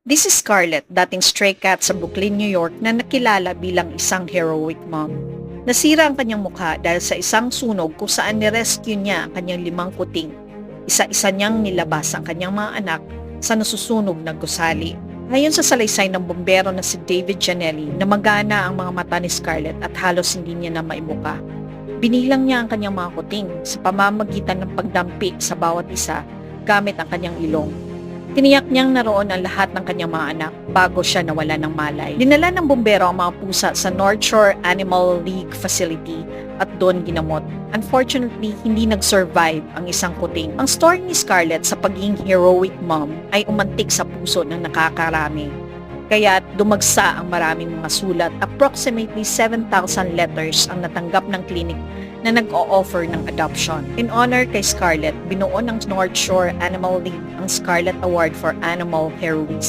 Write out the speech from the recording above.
This is Scarlett, dating stray cat sa Brooklyn, New York na nakilala bilang isang heroic mom. Nasira ang kanyang mukha dahil sa isang sunog kung saan nirescue niya ang kanyang 5 kuting. Isa-isa niyang nilabas ang kanyang mga anak sa nasusunog na gusali. Ngayon sa salaysay ng bombero na si David Janelli, namagana ang mga mata ni Scarlett at halos hindi niya na maibuka. Binilang niya ang kanyang mga kuting sa pamamagitan ng pagdampi sa bawat isa gamit ang kanyang ilong. Tiniyak niyang naroon ang lahat ng kanyang mga anak bago siya nawala ng malay. Dinala ng bumbero ang mga pusa sa North Shore Animal League facility at doon ginamot. Unfortunately, hindi nag-survive ang isang kuting. Ang story ni Scarlett sa pagiging heroic mom ay umantig sa puso ng nakakarami. Kaya dumagsa ang maraming mga sulat. Approximately 7,000 letters ang natanggap ng clinic na nag-o-offer ng adoption. In honor kay Scarlett, binuo ng North Shore Animal League ang Scarlett Award for Animal Heroism.